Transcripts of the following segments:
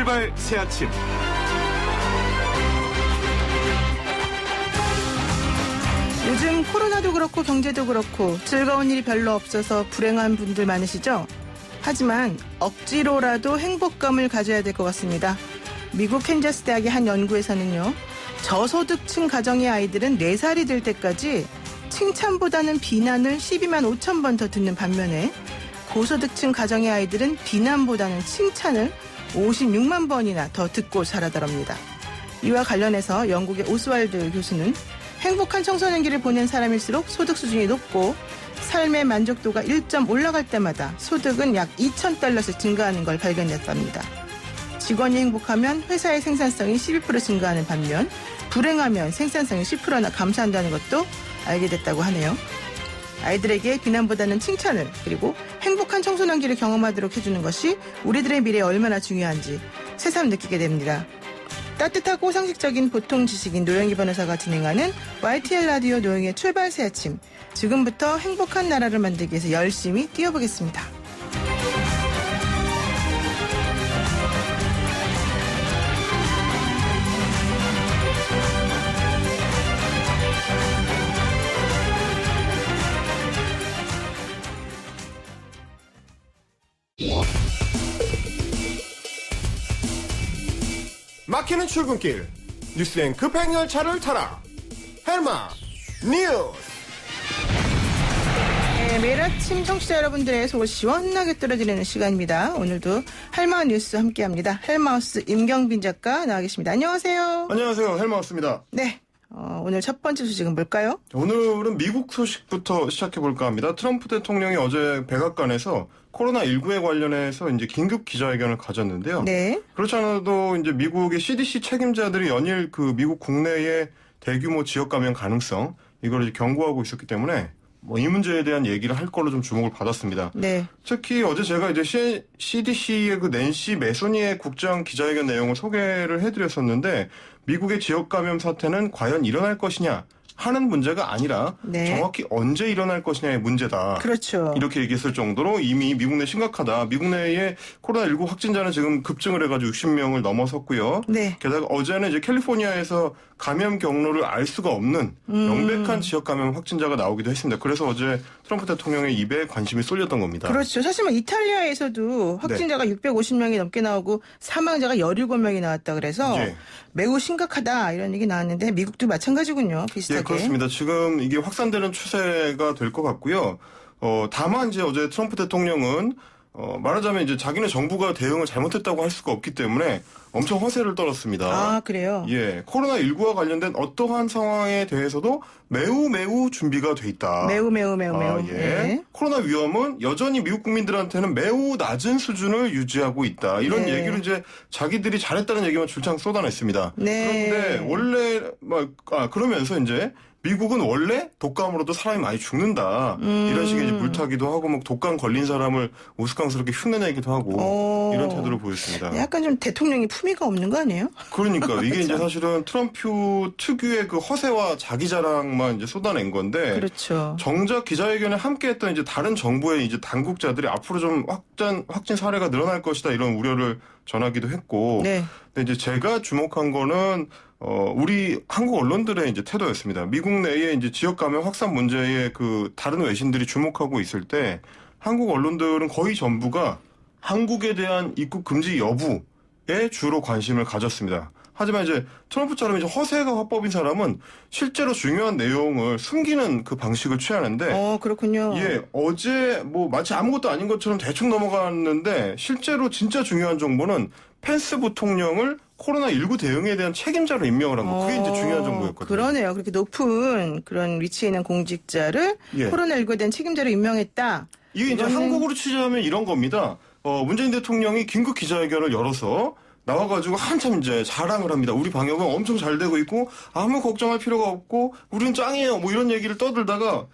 출발 새아침. 요즘 코로나도 그렇고 경제도 그렇고 즐거운 일이 별로 없어서 불행한 분들 많으시죠? 하지만 억지로라도 행복감을 가져야 될 것 같습니다. 미국 캔자스 대학의 한 연구에서는요. 저소득층 가정의 아이들은 4살이 될 때까지 칭찬보다는 비난을 12만 5천 번 더 듣는 반면에 고소득층 가정의 아이들은 비난보다는 칭찬을 56만 번이나 더 듣고 자라더랍니다. 이와 관련해서 영국의 오스왈드 교수는 행복한 청소년기를 보낸 사람일수록 소득 수준이 높고 삶의 만족도가 1점 올라갈 때마다 소득은 약 2,000달러씩 증가하는 걸 발견했답니다. 직원이 행복하면 회사의 생산성이 12% 증가하는 반면 불행하면 생산성이 10%나 감소한다는 것도 알게 됐다고 하네요. 아이들에게 비난보다는 칭찬을 그리고 행복한 청소년기를 경험하도록 해주는 것이 우리들의 미래에 얼마나 중요한지 새삼 느끼게 됩니다. 따뜻하고 상식적인 보통 지식인 노영희 변호사가 진행하는 YTN 라디오 노영희의 출발 새 아침. 지금부터 행복한 나라를 만들기 위해서 열심히 뛰어보겠습니다. 막히는 출근길 뉴스엔 급행 열차를 타라. 헬마 뉴스. 네, 매일 아침 청취자 여러분들의 속을 시원하게 뚫어드리는 시간입니다. 오늘도 헬마 뉴스 함께합니다. 헬마우스 임경빈 작가 나와 계십니다. 안녕하세요. 안녕하세요. 헬마우스입니다. 네, 오늘 첫 번째 소식은 뭘까요? 오늘은 미국 소식부터 시작해볼까 합니다. 트럼프 대통령이 어제 백악관에서 코로나19에 관련해서 이제 긴급 기자회견을 가졌는데요. 네. 그렇지 않아도 이제 미국의 CDC 책임자들이 연일 그 미국 국내의 대규모 지역 감염 가능성 이걸 이제 경고하고 있었기 때문에 이 문제에 대한 얘기를 할 걸로 좀 주목을 받았습니다. 네. 특히 어제 제가 이제 CDC의 그 낸시 메소니의 국장 기자회견 내용을 소개를 해드렸었는데 미국의 지역 감염 사태는 과연 일어날 것이냐 하는 문제가 아니라 네. 정확히 언제 일어날 것이냐의 문제다. 그렇죠. 이렇게 얘기했을 정도로 이미 미국 내 심각하다. 미국 내의 코로나19 확진자는 지금 급증을 해가지고 60명을 넘어섰고요. 네. 게다가 어제는 이제 캘리포니아에서 감염 경로를 알 수가 없는 명백한 지역 감염 확진자가 나오기도 했습니다. 그래서 어제 트럼프 대통령의 입에 관심이 쏠렸던 겁니다. 그렇죠. 사실 이탈리아에서도 확진자가 650명이 넘게 나오고 사망자가 17명이 나왔다 그래서 예. 매우 심각하다 이런 얘기 나왔는데 미국도 마찬가지군요. 비슷하게. 예, 그렇습니다. 지금 이게 확산되는 추세가 될 것 같고요. 다만 이제 어제 트럼프 대통령은 말하자면 이제 자기네 정부가 대응을 잘못했다고 할 수가 없기 때문에 엄청 허세를 떨었습니다. 아, 그래요? 예. 코로나19와 관련된 어떠한 상황에 대해서도 매우 준비가 돼 있다. 매우. 예. 네. 코로나 위험은 여전히 미국 국민들한테는 매우 낮은 수준을 유지하고 있다. 이런 네. 얘기를 이제 자기들이 잘했다는 얘기만 줄창 쏟아냈습니다. 네. 그런데 원래 그러면서 이제 미국은 원래 독감으로도 사람이 많이 죽는다. 이런 식의 이제 물타기도 하고 뭐 독감 걸린 사람을 우스꽝스럽게 흉내내기도 하고 이런 태도를 보였습니다. 약간 좀 대통령이 품위가 없는 거 아니에요? 그러니까 이게 이제 사실은 트럼프 특유의 그 허세와 자기 자랑만 이제 쏟아낸 건데 그렇죠. 정작 기자회견에 함께했던 이제 다른 정부의 이제 당국자들이 앞으로 좀 확진 사례가 늘어날 것이다 이런 우려를 전하기도 했고. 네. 근데 이제 제가 주목한 거는 우리 한국 언론들의 이제 태도였습니다. 미국 내에 이제 지역 감염 확산 문제에 그 다른 외신들이 주목하고 있을 때 한국 언론들은 거의 전부가 한국에 대한 입국 금지 여부에 주로 관심을 가졌습니다. 하지만 이제 트럼프처럼 이제 허세가 화법인 사람은 실제로 중요한 내용을 숨기는 그 방식을 취하는데. 그렇군요. 예, 어제 뭐 마치 아무것도 아닌 것처럼 대충 넘어갔는데 실제로 진짜 중요한 정보는 펜스 부통령을 코로나19 대응에 대한 책임자로 임명을 한 거. 그게 이제 중요한 정보였거든요. 그러네요. 그렇게 높은 그런 위치에 있는 공직자를 예. 코로나19에 대한 책임자로 임명했다. 이게 이제 한국으로 취재하면 이런 겁니다. 문재인 대통령이 긴급 기자회견을 열어서 나와가지고 한참 이제 자랑을 합니다. 우리 방역은 엄청 잘 되고 있고 아무 걱정할 필요가 없고 우리는 짱이에요. 뭐 이런 얘기를 떠들다가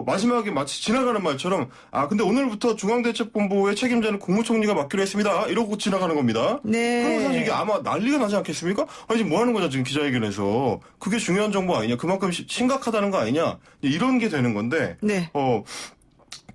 마지막에 마치 지나가는 말처럼 근데 오늘부터 중앙대책본부의 책임자는 국무총리가 맡기로 했습니다. 이러고 지나가는 겁니다. 네. 그럼 사실 이게 아마 난리가 나지 않겠습니까? 지금 뭐 하는 거냐 지금 기자회견에서. 그게 중요한 정보 아니냐. 그만큼 심각하다는 거 아니냐. 이런 게 되는 건데. 네.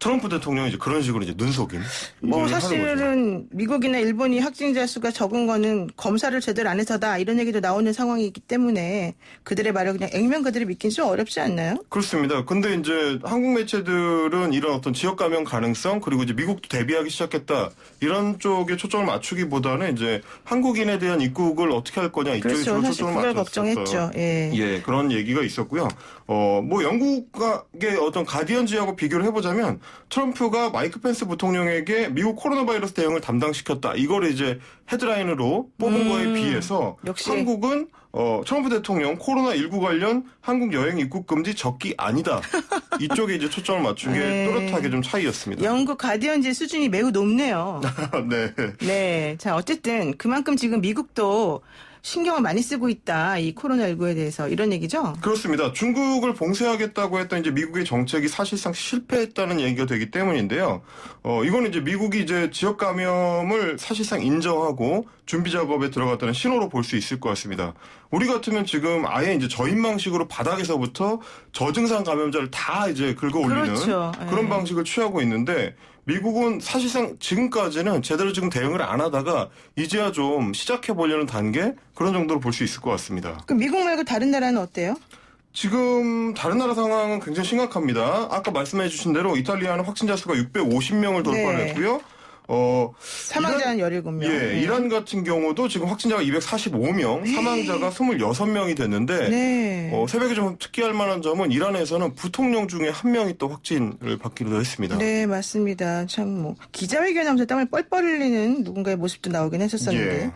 트럼프 대통령이 이제 그런 식으로 이제 눈속임. 뭐 하는 거죠. 사실은 미국이나 일본이 확진자 수가 적은 거는 검사를 제대로 안 해서다 이런 얘기도 나오는 상황이기 때문에 그들의 말을 그냥 액면 그들을 믿긴 좀 어렵지 않나요? 그렇습니다. 근데 이제 한국 매체들은 이런 어떤 지역 감염 가능성 그리고 이제 미국도 대비하기 시작했다 이런 쪽에 초점을 맞추기보다는 이제 한국인에 대한 입국을 어떻게 할 거냐 이쪽에 그렇죠. 주로 사실 초점을 그걸 맞췄었어요. 걱정했죠. 예. 예, 그런 얘기가 있었고요. 뭐 영국의 어떤 가디언지하고 비교를 해보자면 트럼프가 마이크 펜스 부통령에게 미국 코로나 바이러스 대응을 담당시켰다. 이걸 이제 헤드라인으로 뽑은 거에 비해서 역시. 한국은 트럼프 대통령 코로나19 관련 한국 여행 입국 금지 적기 아니다. 이쪽에 이제 초점을 맞춘 게 네. 또렷하게 좀 차이였습니다. 영국 가디언지 수준이 매우 높네요. 네. 네. 자, 어쨌든 그만큼 지금 미국도 신경을 많이 쓰고 있다. 이 코로나19에 대해서 이런 얘기죠? 그렇습니다. 중국을 봉쇄하겠다고 했던 이제 미국의 정책이 사실상 실패했다는 얘기가 되기 때문인데요. 이거는 이제 미국이 이제 지역 감염을 사실상 인정하고 준비 작업에 들어갔다는 신호로 볼 수 있을 것 같습니다. 우리 같으면 지금 아예 이제 저인망식으로 바닥에서부터 저증상 감염자를 다 이제 긁어 올리는 그렇죠. 그런 예. 방식을 취하고 있는데 미국은 사실상 지금까지는 제대로 지금 대응을 안 하다가 이제야 좀 시작해 보려는 단계 그런 정도로 볼 수 있을 것 같습니다. 그럼 미국 말고 다른 나라는 어때요? 지금 다른 나라 상황은 굉장히 심각합니다. 아까 말씀해 주신 대로 이탈리아는 확진자 수가 650명을 돌파했고요. 사망자는 17명. 예, 이란 같은 경우도 지금 확진자가 245명, 사망자가 26명이 됐는데 네. 새벽에 좀 특이할 만한 점은 이란에서는 부통령 중에 한 명이 또 확진을 받기로 했습니다. 네, 맞습니다. 참, 뭐, 기자회견하면서 땀을 뻘뻘 흘리는 누군가의 모습도 나오긴 했었었는데. 예.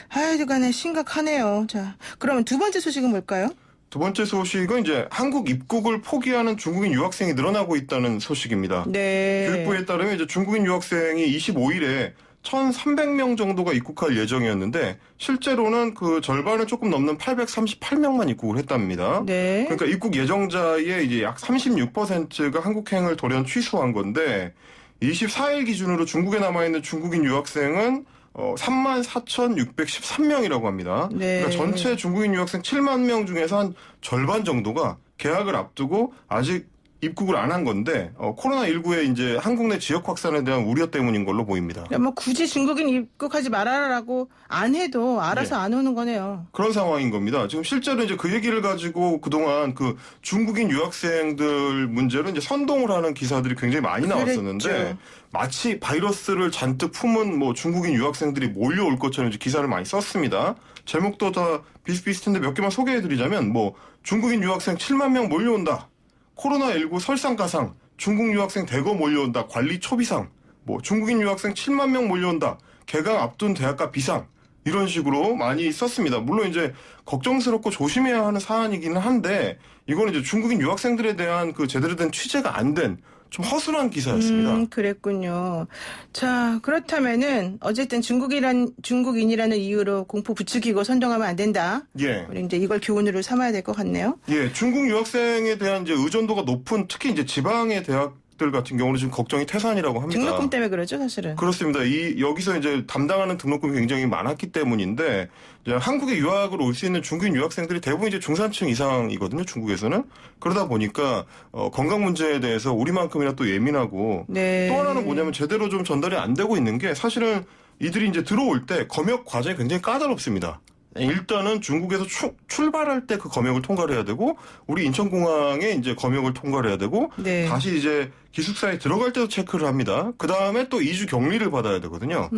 하여간에 심각하네요. 자, 그러면 두 번째 소식은 뭘까요? 두 번째 소식은 이제 한국 입국을 포기하는 중국인 유학생이 늘어나고 있다는 소식입니다. 네. 교육부에 따르면 이제 중국인 유학생이 25일에 1,300명 정도가 입국할 예정이었는데 실제로는 그 절반을 조금 넘는 838명만 입국을 했답니다. 네. 그러니까 입국 예정자의 이제 약 36%가 한국행을 돌연 취소한 건데 24일 기준으로 중국에 남아있는 중국인 유학생은 34,613명이라고 합니다. 네. 그러니까 전체 중국인 유학생 7만 명 중에서 한 절반 정도가 개학을 앞두고 아직 입국을 안 한 건데 코로나19의 이제 한국 내 지역 확산에 대한 우려 때문인 걸로 보입니다. 그러니까 뭐 굳이 중국인 입국하지 말아라라고 안 해도 알아서 예. 안 오는 거네요. 그런 상황인 겁니다. 지금 실제로 이제 그 얘기를 가지고 그동안 그 중국인 유학생들 문제로 이제 선동을 하는 기사들이 굉장히 많이 나왔었는데 그랬죠. 마치 바이러스를 잔뜩 품은 뭐 중국인 유학생들이 몰려올 것처럼 이제 기사를 많이 썼습니다. 제목도 다 비슷비슷한데 몇 개만 소개해드리자면 뭐 중국인 유학생 7만 명 몰려온다. 코로나19 설상가상, 중국 유학생 대거 몰려온다. 관리 초비상, 뭐 중국인 유학생 7만 명 몰려온다. 개강 앞둔 대학가 비상. 이런 식으로 많이 썼습니다. 물론 이제 걱정스럽고 조심해야 하는 사안이기는 한데 이거는 이제 중국인 유학생들에 대한 그 제대로 된 취재가 안 된 좀 허술한 기사였습니다. 그랬군요. 자, 그렇다면은 어쨌든 중국인이라는 이유로 공포 부추기고 선동하면 안 된다. 예. 우리 이제 이걸 교훈으로 삼아야 될 것 같네요. 예, 중국 유학생에 대한 이제 의존도가 높은 특히 이제 지방의 대학들 같은 경우는 지금 걱정이 태산이라고 합니다. 등록금 때문에 그러죠, 사실은. 그렇습니다. 여기서 이제 담당하는 등록금이 굉장히 많았기 때문인데, 이제 한국에 유학을 올 수 있는 중국인 유학생들이 대부분 이제 중산층 이상이거든요, 중국에서는. 그러다 보니까, 건강 문제에 대해서 우리만큼이나 또 예민하고, 네. 또 하나는 뭐냐면 제대로 좀 전달이 안 되고 있는 게 사실은 이들이 이제 들어올 때 검역 과정이 굉장히 까다롭습니다. 일단은 중국에서 출발할 때 그 검역을 통과를 해야 되고 우리 인천공항에 이제 검역을 통과를 해야 되고 네. 다시 이제 기숙사에 들어갈 때도 체크를 합니다. 그 다음에 또 2주 격리를 받아야 되거든요.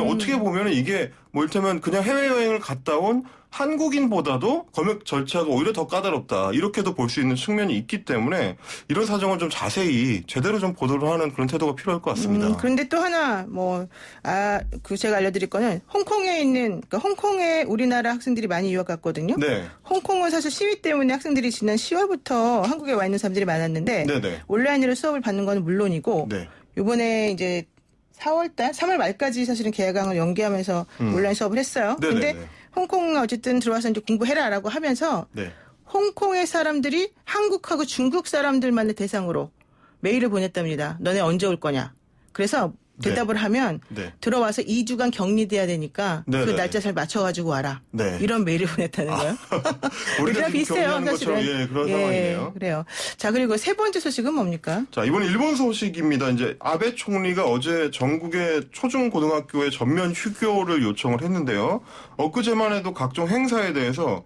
어떻게 보면은 이게 뭐 이를테면 그냥 해외여행을 갔다 온 한국인보다도 검역 절차가 오히려 더 까다롭다. 이렇게도 볼 수 있는 측면이 있기 때문에 이런 사정을 좀 자세히 제대로 좀 보도를 하는 그런 태도가 필요할 것 같습니다. 그런데 또 하나 제가 알려드릴 거는 홍콩에 있는 그러니까 홍콩에 우리나라 학생들이 많이 유학 갔거든요. 네. 홍콩은 사실 시위 때문에 학생들이 지난 10월부터 한국에 와 있는 사람들이 많았는데 네네. 온라인으로 수업을 받는 건 물론이고 네. 이번에 이제 3월 말까지 사실은 개강을 연기하면서 온라인 수업을 했어요. 네네네. 근데 홍콩 어쨌든 들어와서 이제 공부해라라고 하면서 네. 홍콩의 사람들이 한국하고 중국 사람들만을 대상으로 메일을 보냈답니다. 너네 언제 올 거냐. 그래서 대답을 하면 네. 들어와서 2주간 격리돼야 되니까 네, 그 네, 날짜 잘 맞춰가지고 와라. 네. 이런 메일을 보냈다는 거예요. 우리가 지금 비슷해요, 격리하는 사실은. 것처럼, 예, 그런 상황이네요. 그래요. 자, 그리고 세 번째 소식은 뭡니까? 자, 이번 일본 소식입니다. 이제 아베 총리가 어제 전국의 초중고등학교에 전면 휴교를 요청을 했는데요. 엊그제만 해도 각종 행사에 대해서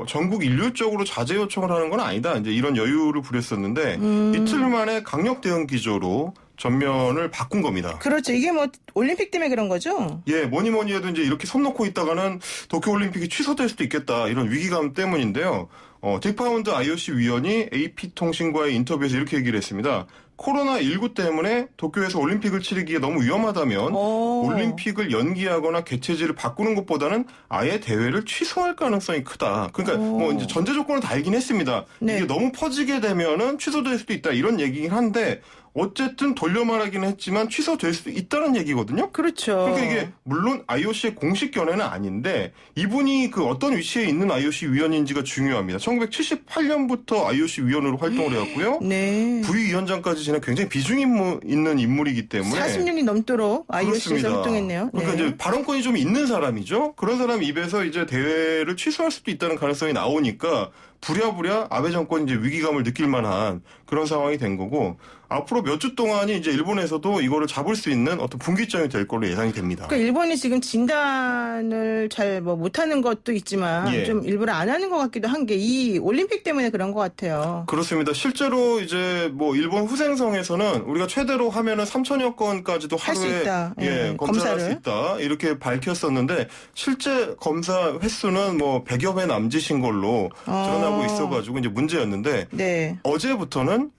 전국 일률적으로 자제 요청을 하는 건 아니다. 이제 이런 여유를 부렸었는데 이틀 만에 강력 대응 기조로 전면을 바꾼 겁니다. 그렇죠. 이게 뭐 올림픽 때문에 그런 거죠? 예, 뭐니 해도 이제 이렇게 손 놓고 있다가는 도쿄올림픽이 취소될 수도 있겠다. 이런 위기감 때문인데요. 딕파운드 IOC 위원이 AP통신과의 인터뷰에서 이렇게 얘기를 했습니다. 코로나19 때문에 도쿄에서 올림픽을 치르기에 너무 위험하다면 올림픽을 연기하거나 개최지를 바꾸는 것보다는 아예 대회를 취소할 가능성이 크다. 그러니까 뭐 이제 전제 조건을 다 알긴 했습니다. 네. 이게 너무 퍼지게 되면은 취소될 수도 있다. 이런 얘기긴 한데 어쨌든 돌려 말하기는 했지만 취소될 수도 있다는 얘기거든요. 그렇죠. 그러니까 이게 물론 IOC의 공식 견해는 아닌데 이분이 그 어떤 위치에 있는 IOC 위원인지가 중요합니다. 1978년부터 IOC 위원으로 활동을 해왔고요. 네. 부위원장까지 지낸 굉장히 비중 있는 인물이기 때문에 40년이 넘도록 IOC에서 그렇습니다. 활동했네요. 그러니까 네. 이제 발언권이 좀 있는 사람이죠. 그런 사람 입에서 이제 대회를 취소할 수도 있다는 가능성이 나오니까 부랴부랴 아베 정권이 이제 위기감을 느낄 만한 그런 상황이 된 거고 앞으로 몇 주 동안이 이제 일본에서도 이거를 잡을 수 있는 어떤 분기점이 될 걸로 예상이 됩니다. 그러니까 일본이 지금 진단을 잘 뭐 못하는 것도 있지만 예. 좀 일부러 안 하는 것 같기도 한 게 이 올림픽 때문에 그런 것 같아요. 그렇습니다. 실제로 이제 뭐 일본 후생성에서는 우리가 최대로 하면은 3천여 건까지도 할 수 하루에 있다. 예, 검사할 수 있다. 이렇게 밝혔었는데 실제 검사 횟수는 뭐 100여 회 남짓인 걸로 드러나고 있어가지고 이제 문제였는데 네. 어제부터는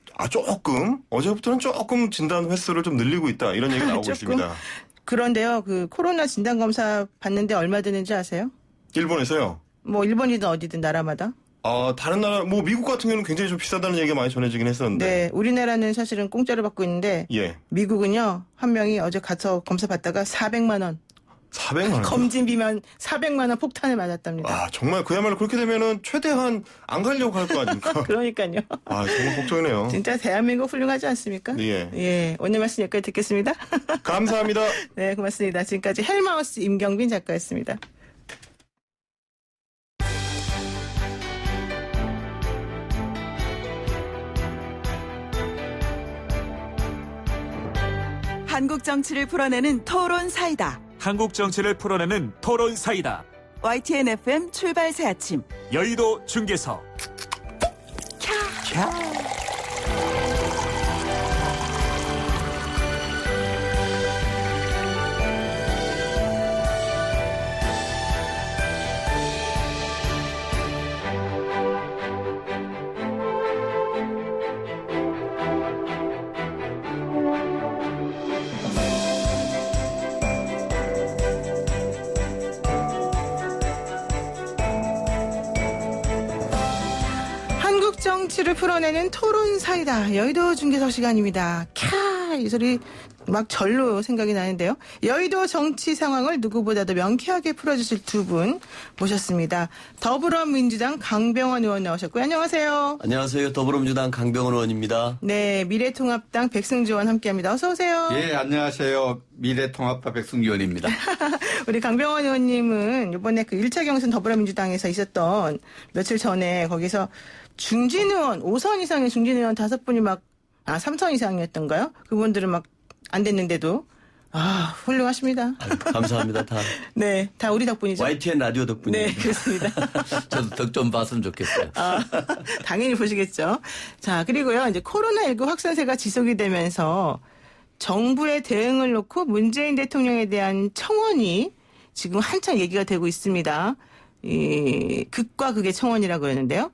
조금 진단 횟수를 좀 늘리고 있다. 이런 얘기가 나오고 조금? 있습니다. 그런데요, 그 코로나 진단 검사 받는데 얼마 드는지 아세요? 일본에서요. 뭐 일본이든 어디든 나라마다. 다른 나라 뭐 미국 같은 경우는 굉장히 좀 비싸다는 얘기가 많이 전해지긴 했었는데. 네, 우리나라는 사실은 공짜로 받고 있는데 예. 미국은요 한 명이 어제 가서 검사 받다가 400만 원 400만 원. 검진비만 400만 원 폭탄을 맞았답니다. 아, 정말 그야말로 그렇게 되면은 최대한 안 가려고 할 거 아닙니까? 그러니까요. 아, 정말 걱정이네요. 진짜 대한민국 훌륭하지 않습니까? 예. 예, 오늘 말씀 여기까지 듣겠습니다. 감사합니다. 네, 고맙습니다. 지금까지 헬마우스 임경빈 작가였습니다. 한국 정치를 풀어내는 토론 사이다. 한국 정치를 풀어내는 토론 사이다. YTN FM 출발 새 아침. 여의도 중계석. 한국 정치를 풀어내는 토론 사이다. 여의도 중계석 시간입니다. 캬! 이 소리 막 절로 생각이 나는데요. 여의도 정치 상황을 누구보다도 명쾌하게 풀어주실 두 분 모셨습니다. 더불어민주당 강병원 의원 나오셨고요. 안녕하세요. 안녕하세요. 더불어민주당 강병원 의원입니다. 네, 미래통합당 백승주 의원 함께합니다. 어서 오세요. 예, 안녕하세요. 미래통합파 백승주 의원입니다. 우리 강병원 의원님은 이번에 그 1차 경선 더불어민주당에서 있었던 며칠 전에 거기서 중진 의원, 5선 이상의 중진 의원 5분이 3선 이상이었던가요? 그분들은 막 안 됐는데도 훌륭하십니다. 감사합니다. 다 네, 다 우리 덕분이죠. YTN 라디오 덕분입니다. 네, 그렇습니다. 저도 덕 좀 봤으면 좋겠어요. 당연히 보시겠죠. 자, 그리고요, 이제 코로나19 확산세가 지속이 되면서 정부의 대응을 놓고 문재인 대통령에 대한 청원이 지금 한창 얘기가 되고 있습니다. 극과 극의 청원이라고 하는데요.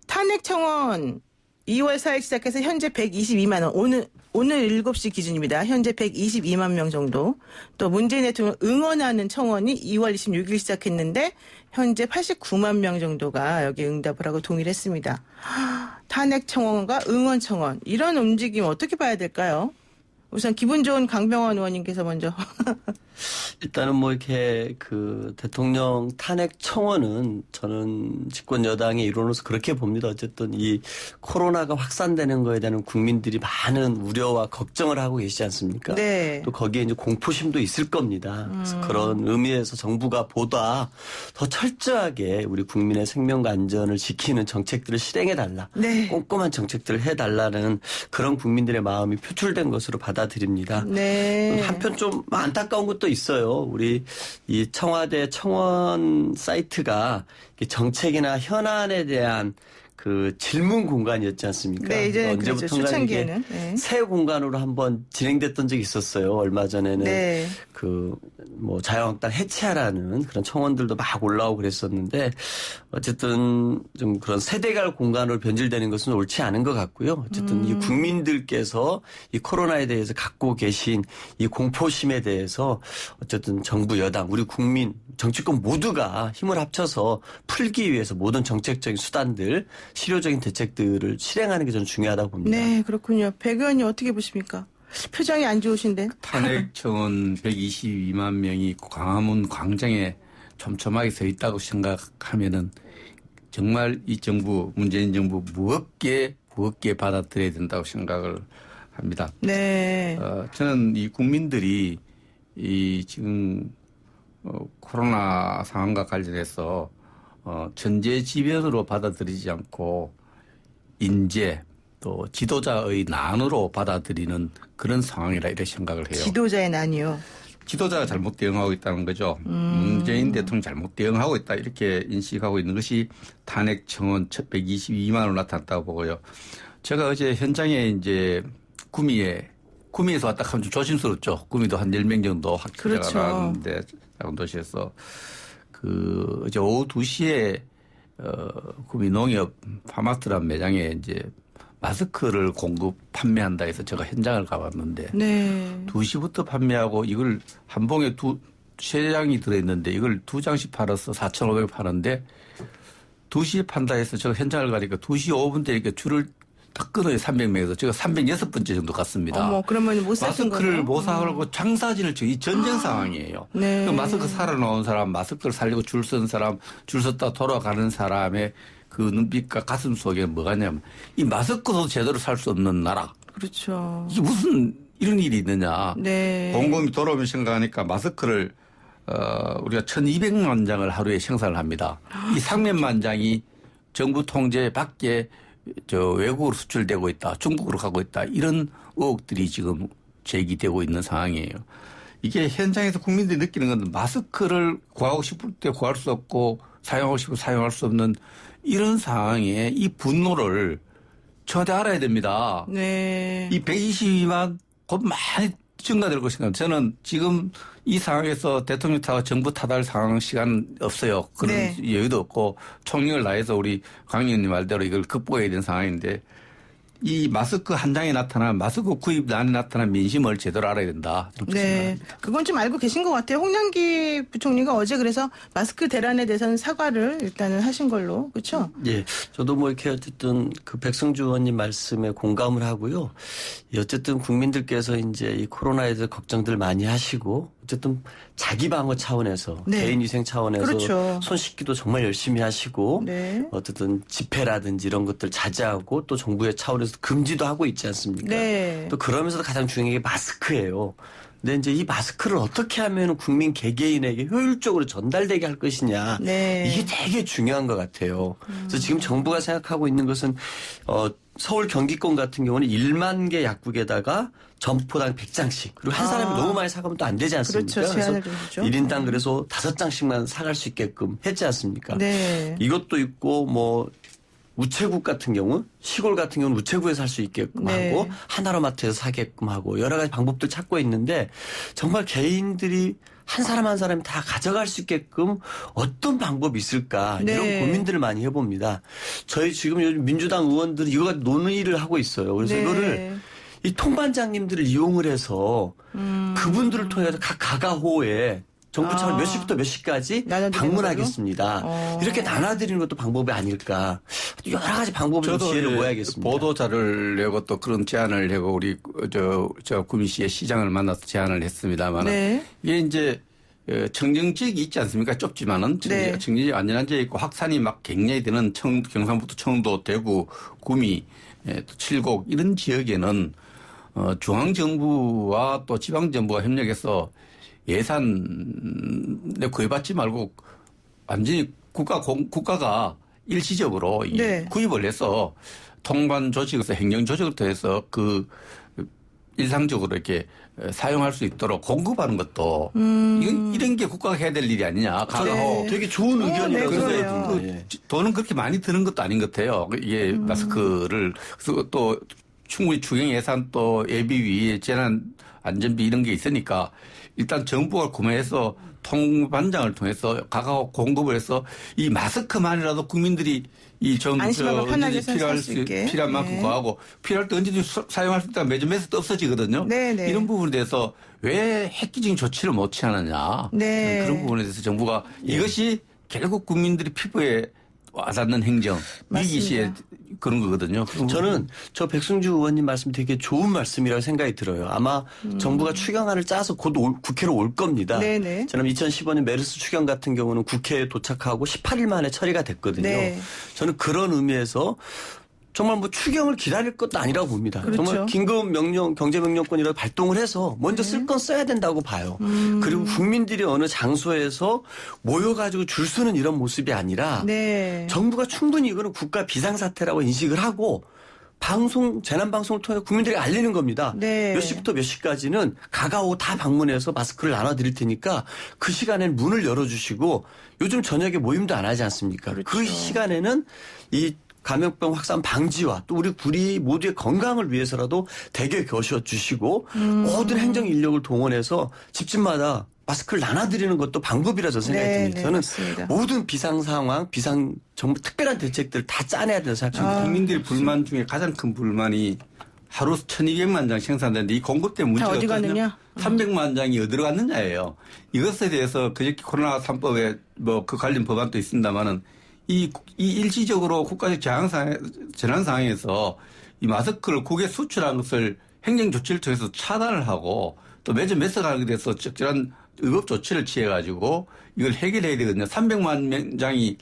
탄핵 청원 2월 4일 시작해서 현재 122만 원. 오늘 7시 기준입니다. 현재 122만 명 정도. 또 문재인 대통령 응원하는 청원이 2월 26일 시작했는데 현재 89만 명 정도가 여기 응답을 하고 동의를 했습니다. 탄핵 청원과 응원 청원. 이런 움직임 어떻게 봐야 될까요? 우선 기분 좋은 강병원 의원님께서 먼저. 일단은 뭐 이렇게 그 대통령 탄핵 청원은 저는 집권 여당의 일원으로서 그렇게 봅니다. 어쨌든 이 코로나가 확산되는 거에 대한 국민들이 많은 우려와 걱정을 하고 계시지 않습니까? 네. 또 거기에 이제 공포심도 있을 겁니다. 그래서 그런 의미에서 정부가 보다 더 철저하게 우리 국민의 생명과 안전을 지키는 정책들을 실행해달라. 네. 꼼꼼한 정책들을 해달라는 그런 국민들의 마음이 표출된 것으로 받아들입니다. 네. 한편 좀 안타까운 것도 있어요. 우리 이 청와대 청원 사이트가 정책이나 현안에 대한 그 질문 공간이었지 않습니까? 네, 이제 그렇죠. 언제부턴가 초창기에는. 이게 네. 새 공간으로 한번 진행됐던 적이 있었어요. 얼마 전에는 네. 그 뭐 자유한국당 해체하라는 그런 청원들도 막 올라오고 그랬었는데 어쨌든 좀 그런 세대갈 공간으로 변질되는 것은 옳지 않은 것 같고요. 어쨌든 이 국민들께서 이 코로나에 대해서 갖고 계신 이 공포심에 대해서 어쨌든 정부 여당 우리 국민 정치권 모두가 힘을 합쳐서 풀기 위해서 모든 정책적인 수단들 실효적인 대책들을 실행하는 게 저는 중요하다고 봅니다. 네, 그렇군요. 백 의원님 어떻게 보십니까? 표정이 안 좋으신데. 탄핵 청원 122만 명이 광화문 광장에 촘촘하게 서 있다고 생각하면은 정말 이 정부, 문재인 정부 무겁게 받아들여야 된다고 생각을 합니다. 네. 저는 이 국민들이 이 지금 코로나 상황과 관련해서 천재지변으로 받아들이지 않고 인재 또 지도자의 난으로 받아들이는 그런 상황이라 이렇게 생각을 해요. 지도자의 난이요. 지도자가 잘못 대응하고 있다는 거죠. 문재인 대통령이 잘못 대응하고 있다 이렇게 인식하고 있는 것이 탄핵 청원 122만으로 나타났다고 보고요. 제가 어제 현장에 이제 구미에서 왔다 하면 좀 조심스럽죠. 구미도 한 10명 정도 확진자가 그렇죠. 나왔는데 작은 도시에서 그 어제 오후 2시에 구미 농협 파마스라는 매장에 이제 마스크를 판매한다 해서 제가 현장을 가봤는데 네. 2시부터 판매하고 이걸 한 봉에 3장이 들어있는데 이걸 2장씩 팔아서 4,500원 파는데 2시에 판다 해서 제가 현장을 가니까 2시 5분 되니까 줄을 딱 끊어요. 300명에서 제가 306번째 정도 갔습니다. 어머, 그러면 못 사신 거예요? 마스크를 못 사고 장사진을 치고 이 전쟁 상황이에요. 네. 그 마스크 사러 나온 사람, 마스크를 살려고 줄 선 사람, 줄 섰다 돌아가는 사람의 그 눈빛과 가슴 속에 뭐가 있냐면 이 마스크도 제대로 살 수 없는 나라. 그렇죠. 이게 무슨 이런 일이 있느냐. 네. 공공이 돌아오면 생각하니까 마스크를 우리가 1200만 장을 하루에 생산을 합니다. 이 300만 장이 정부 통제 밖에 외국으로 수출되고 있다. 중국으로 가고 있다. 이런 의혹들이 지금 제기되고 있는 상황이에요. 이게 현장에서 국민들이 느끼는 건 마스크를 구하고 싶을 때 구할 수 없고 사용하고 싶을 때 사용할 수 없는 이런 상황에 이 분노를 저한테 알아야 됩니다. 네. 이 122만 곧 많이 증가될 것인가. 저는 지금 이 상황에서 대통령 타와 정부 탓할 상황 시간 없어요. 그런 네. 여유도 없고 총력을 다해서 우리 강 의원님 말대로 이걸 극복해야 되는 상황인데 이 마스크 한 장에 나타난 마스크 구입난에 나타난 민심을 제대로 알아야 된다. 네. 그건 좀 알고 계신 것 같아요. 홍남기 부총리가 어제 그래서 마스크 대란에 대해서는 사과를 일단은 하신 걸로. 그렇죠? 예. 저도 뭐 이렇게 어쨌든 그 백승주 의원님 말씀에 공감을 하고요. 어쨌든 국민들께서 이제 이 코로나에 대해서 걱정들 많이 하시고 어쨌든 자기 방어 차원에서 네. 개인 위생 차원에서 그렇죠. 손 씻기도 정말 열심히 하시고 네. 어쨌든 집회라든지 이런 것들 자제하고 또 정부의 차원에서 금지도 하고 있지 않습니까? 네. 또 그러면서도 가장 중요한 게 마스크예요. 근데 이제 이 마스크를 어떻게 하면 국민 개개인에게 효율적으로 전달되게 할 것이냐. 네. 이게 되게 중요한 것 같아요. 그래서 지금 정부가 생각하고 있는 것은 서울 경기권 같은 경우는 1만 개 약국에다가 점포당 100장씩. 그리고 한 사람이 너무 많이 사가면 또 안 되지 않습니까? 그렇죠. 제한을 그래서 두죠. 1인당 그래서 5장씩만 사갈 수 있게끔 했지 않습니까? 네. 이것도 있고 뭐 우체국 같은 경우 시골 같은 경우는 우체국에서 살 수 있게끔 네. 하고 하나로마트에서 사게끔 하고 여러 가지 방법들 찾고 있는데 정말 개인들이 한 사람 한 사람이 다 가져갈 수 있게끔 어떤 방법이 있을까 네. 이런 고민들을 많이 해봅니다. 저희 지금 요즘 민주당 의원들이 이거 가지고 논의를 하고 있어요. 그래서 네. 이거를 이 통반장님들을 이용을 해서 그분들을 통해서 각 가가호에 정부처럼 몇 시부터 몇 시까지 나눠드리는 방문하겠습니다. 걸로? 이렇게 나눠드리는 것도 방법이 아닐까. 여러 가지 방법을 지혜를 모아야겠습니다. 보도자를 내고 또 그런 제안을 하고 우리 저 구미시의 시장을 만나서 제안을 했습니다만 네. 이게 이제 청정지역이 있지 않습니까? 좁지만은 네. 청정지역 안전한 지역이 있고 확산이 막 굉장히 되는 경상북도 청도, 대구, 구미, 또 칠곡 이런 지역에는 중앙정부와 또 지방정부가 협력해서 예산에 구애받지 말고 완전히 국가가 일시적으로 네. 구입을 해서 통관 조직에서 행정 조직을 통해서 그 일상적으로 이렇게 사용할 수 있도록 공급하는 것도 이런 게 국가가 해야 될 일이 아니냐. 가가호. 되게 좋은 의견이라고 네, 생각이 그래요. 듭니다. 예. 돈은 그렇게 많이 드는 것도 아닌 것 같아요. 이게 마스크를 그래서 또 충분히 추경 예산 또 예비비 재난 안전비 이런 게 있으니까 일단 정부가 구매해서 통반장을 통해서 가가호 공급을 해서 이 마스크만이라도 국민들이 이좀 안심하고 편하게 살 수 있게. 필요한 만큼 네. 구하고 필요할 때 언제든지 사용할 수 있다 매점에서도 없어지거든요. 네, 네. 이런 부분에 대해서 왜 획기적인 조치를 못 취하느냐. 네. 그런 부분에 대해서 정부가 이것이 결국 국민들이 피부에 와닿는 행정 위기 시에 그런 거거든요. 저는 저 백승주 의원님 말씀 되게 좋은 말씀이라고 생각이 들어요. 아마 정부가 추경안을 짜서 곧 국회로 올 겁니다. 네네. 저는 2015년 메르스 추경 같은 경우는 국회에 도착하고 18일 만에 처리가 됐거든요. 네. 저는 그런 의미에서 정말 뭐 추경을 기다릴 것도 아니라고 봅니다. 그렇죠. 정말 긴급 명령, 경제명령권이라도 발동을 해서 먼저 쓸 건 써야 된다고 봐요. 그리고 국민들이 어느 장소에서 모여가지고 줄 서는 이런 모습이 아니라 네. 정부가 충분히 이거는 국가 비상사태라고 인식을 하고 재난방송을 통해 국민들에게 알리는 겁니다. 네. 몇 시부터 몇 시까지는 가가오 다 방문해서 마스크를 나눠드릴 테니까 그 시간엔 문을 열어주시고 요즘 저녁에 모임도 안 하지 않습니까? 그렇죠. 그 시간에는 이 감염병 확산 방지와 또 우리 모두의 건강을 위해서라도 대개 겨셔 주시고 모든 행정 인력을 동원해서 집집마다 마스크를 나눠드리는 것도 방법이라서 생각이 네, 듭니다. 네, 저는 맞습니다. 모든 비상 상황, 정말 특별한 대책들을 다 짜내야 된다고 생각합니다. 국민들의 불만 중에 가장 큰 불만이 하루 1200만 장 생산되는데 이 공급 때문에 문제가 어디 없거든요. 가느냐? 300만 장이 어디로 갔느냐예요. 이것에 대해서 그저께 코로나 3법에 뭐 그 관련 법안도 있습니다만은 이 일시적으로 국가적 재난 상황에서 이 마스크를 국외 수출한 것을 행정 조치를 통해서 차단을 하고 또 매점 매석하게 돼서 적절한 의법 조치를 취해가지고 이걸 해결해야 되거든요. 300만 장이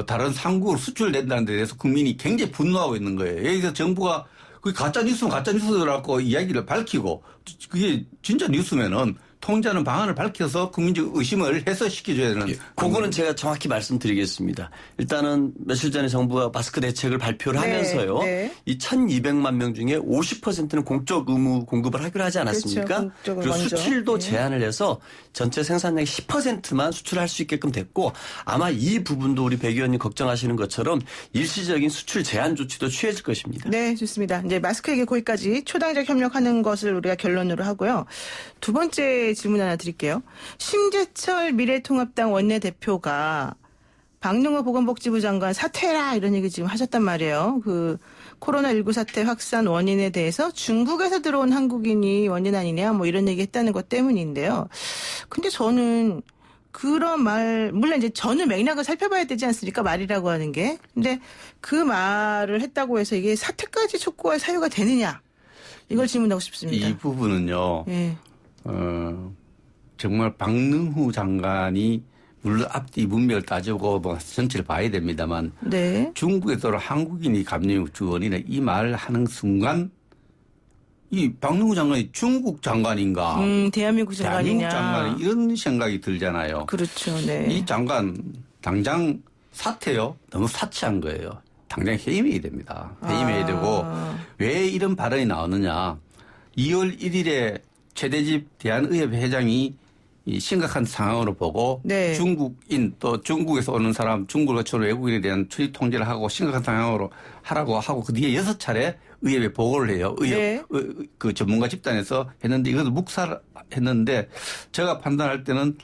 다른 상국으로 수출된다는 데 대해서 국민이 굉장히 분노하고 있는 거예요. 여기서 정부가 그 가짜 뉴스면 가짜 뉴스라고 이야기를 밝히고 그게 진짜 뉴스면은 통제하는 방안을 밝혀서 국민적 의심을 해소시켜줘야 되는. 그거는 제가 정확히 말씀드리겠습니다. 일단은 며칠 전에 정부가 마스크 대책을 발표를 네, 하면서요. 네. 이 1,200만 명 중에 50%는 공적 의무 공급을 하기로 하지 않았습니까? 그렇죠. 공적으로 그리고 먼저. 수출도 네. 제한을 해서 전체 생산량의 10%만 수출할 수 있게끔 됐고 아마 이 부분도 우리 백 의원님 걱정하시는 것처럼 일시적인 수출 제한 조치도 취해질 것입니다. 네, 좋습니다. 이제 마스크 얘기 거기까지 초당적 협력하는 것을 우리가 결론으로 하고요. 두 번째 질문 하나 드릴게요. 심재철 미래통합당 원내대표가 박능호 보건복지부 장관 사퇴해라 이런 얘기 지금 하셨단 말이에요. 그 코로나19 사태 확산 원인에 대해서 중국에서 들어온 한국인이 원인 아니냐 뭐 이런 얘기 했다는 것 때문인데요. 근데 저는 그런 물론 이제 저는 맥락을 살펴봐야 되지 않습니까? 말이라고 하는 게. 근데 그 말을 했다고 해서 이게 사퇴까지 촉구할 사유가 되느냐? 이걸 질문하고 싶습니다. 이 부분은요. 예. 정말 박능후 장관이 물론 앞뒤 문맥을 따지고 뭐 전체를 봐야 됩니다만 네. 중국에서 한국인이 감염주 원인에 이 말을 하는 순간 이 박능후 장관이 중국 장관인가 대한민국 장관이냐. 대한민국 장관이 이런 생각이 들잖아요. 그렇죠. 네. 이 장관 당장 사퇴요. 너무 사치한 거예요. 당장 해임해야 됩니다. 해임해야 되고 왜 이런 발언이 나오느냐. 2월 1일에 최대집 대한의협 회장이 이 심각한 상황으로 보고 네. 중국인 또 중국에서 오는 사람 중국을 거쳐 외국인에 대한 출입 통제를 하고 심각한 상황으로 하라고 하고 그 뒤에 6차례 의협에 보고를 해요. 의협 네. 그 전문가 집단에서 했는데 이것을 묵살했는데 제가 판단할 때는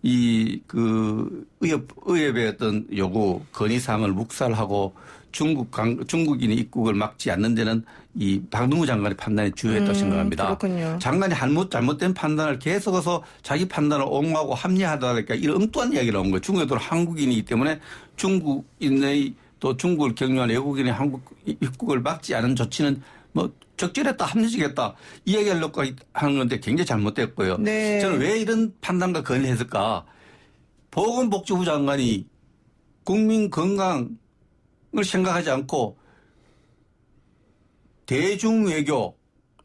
이 그 의협의 어떤 요구 건의사항을 묵살하고 중국인의 입국을 막지 않는 데는 이 박능우 장관의 판단이 주요했다고 생각합니다. 그렇군요. 장관이 잘못된 판단을 계속해서 자기 판단을 옹호하고 합리하다 보니까 이런 엉뚱한 이야기를 나온 거예요. 중국에도 한국인이기 때문에 중국인의 또 중국을 경유한 외국인의 한국 입국을 막지 않은 조치는 뭐 적절했다, 합리적이었다 이 얘기를 넣고 하는 건데 굉장히 잘못됐고요. 네. 저는 왜 이런 판단과 건의를 했을까? 보건복지부 장관이 국민 건강을 생각하지 않고 대중외교,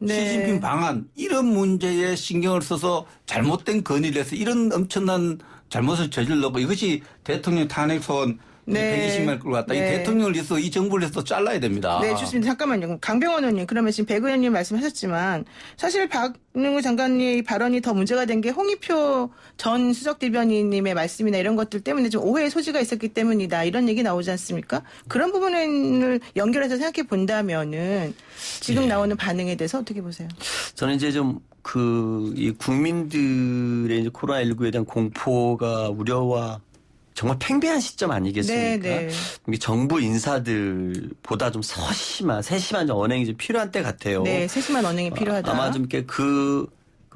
네. 시진핑 방한 이런 문제에 신경을 써서 잘못된 건의를 해서 이런 엄청난 잘못을 저질렀고 이것이 대통령 탄핵 소원 네. 120만 끌고 갔다. 네. 이 대통령을 위해서 이 정부를 위해서 잘라야 됩니다. 네, 좋습니다. 잠깐만요. 강병원 의원님, 그러면 지금 백 의원님 말씀하셨지만 사실 박능우 장관의 발언이 더 문제가 된 게 홍익표 전 수석 대변인님의 말씀이나 이런 것들 때문에 좀 오해의 소지가 있었기 때문이다. 이런 얘기 나오지 않습니까? 그런 부분을 연결해서 생각해 본다면은 지금 나오는 반응에 대해서 어떻게 보세요? 저는 이제 좀 이 국민들의 이제 코로나19에 대한 공포가 우려와 정말 팽배한 시점 아니겠습니까? 네, 네. 이게 정부 인사들보다 좀 세심한 좀 언행이 좀 필요한 때 같아요. 네, 세심한 언행이 필요하다. 아마 좀 이렇게 그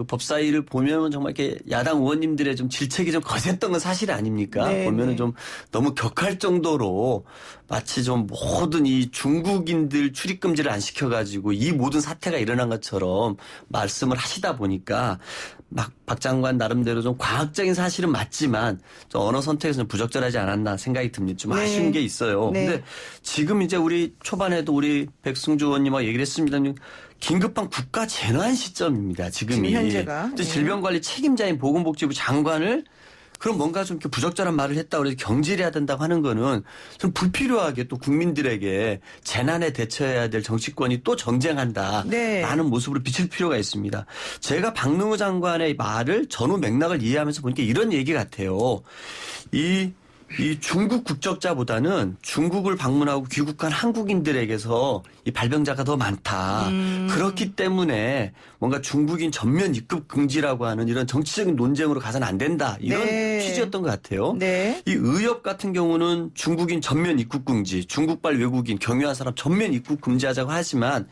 법사위를 보면은 정말 이렇게 야당 의원님들의 좀 질책이 좀 거셌던 건 사실 아닙니까? 네, 보면은 네. 좀 너무 격할 정도로 마치 좀 모든 이 중국인들 출입 금지를 안 시켜가지고 이 모든 사태가 일어난 것처럼 말씀을 하시다 보니까 막 박 장관 나름대로 좀 과학적인 사실은 맞지만 좀 언어 선택에서는 부적절하지 않았나 생각이 듭니다. 좀 네. 아쉬운 게 있어요. 네. 근데 지금 이제 우리 초반에도 우리 백승주 의원님하고 얘기를 했습니다. 긴급한 국가 재난 시점입니다. 지금이. 지금 현재가. 이제 네. 질병관리 책임자인 보건복지부 장관을 그럼 뭔가 좀 이렇게 부적절한 말을 했다고 해서 경질해야 된다고 하는 거는 좀 불필요하게 또 국민들에게 재난에 대처해야 될 정치권이 또 정쟁한다라는 네. 모습으로 비칠 필요가 있습니다. 제가 박능우 장관의 말을 전후 맥락을 이해하면서 보니까 이런 얘기 같아요. 이 중국 국적자보다는 중국을 방문하고 귀국한 한국인들에게서 이 발병자가 더 많다. 그렇기 때문에 뭔가 중국인 전면 입국 금지라고 하는 이런 정치적인 논쟁으로 가서는 안 된다. 이런 네. 취지였던 것 같아요. 네. 이 의협 같은 경우는 중국인 전면 입국 금지, 중국발 외국인 경유한 사람 전면 입국 금지하자고 하지만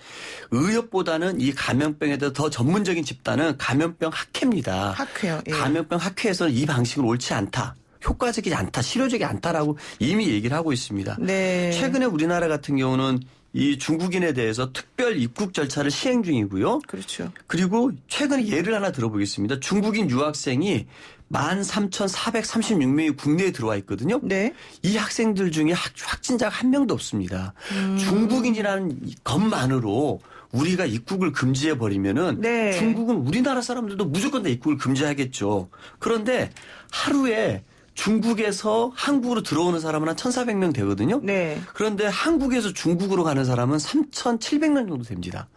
의협보다는 이 감염병에 대해서 더 전문적인 집단은 감염병 학회입니다. 학회요. 예. 감염병 학회에서는 이 방식은 옳지 않다. 효과적이지 않다, 실효적이 않다라고 이미 얘기를 하고 있습니다. 네. 최근에 우리나라 같은 경우는 이 중국인에 대해서 특별 입국 절차를 시행 중이고요. 그렇죠. 그리고 최근에 예를 하나 들어보겠습니다. 중국인 유학생이 13,436명이 국내에 들어와 있거든요. 네. 이 학생들 중에 확진자가 한 명도 없습니다. 중국인이라는 것만으로 우리가 입국을 금지해 버리면은 네. 중국은 우리나라 사람들도 무조건 다 입국을 금지하겠죠. 그런데 하루에 중국에서 한국으로 들어오는 사람은 한 1,400명 되거든요. 네. 그런데 한국에서 중국으로 가는 사람은 3,700명 정도 됩니다.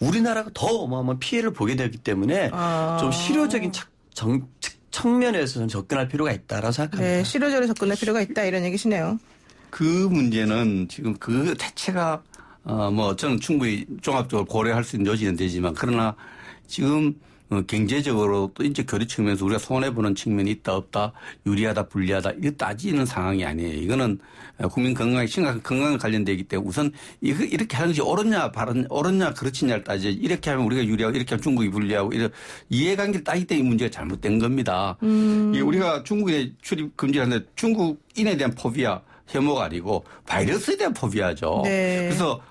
우리나라가 더 어마어마한 피해를 보게 되기 때문에 좀 실효적인 측면에서는 접근할 필요가 있다라고 생각합니다. 네, 실효적으로 접근할 필요가 있다 이런 얘기시네요. 그 문제는 지금 그 자체가 저는 충분히 종합적으로 고려할 수 있는 요지는 되지만 그러나 지금 경제적으로 또 인적 교류 측면에서 우리가 손해보는 측면이 있다 없다 유리하다 불리하다 이거 따지는 상황이 아니에요. 이거는 국민 건강에 심각한 건강에 관련되기 때문에 우선 이렇게 하는 것이 옳으냐 그렇지냐를 따져 이렇게 하면 우리가 유리하고 이렇게 하면 중국이 불리하고 이런 이해관계를 따질 때 이 문제가 잘못된 겁니다. 우리가 중국에 출입 금지하는데 중국인에 대한 포비아 혐오가 아니고 바이러스에 대한 포비아죠. 네. 그래서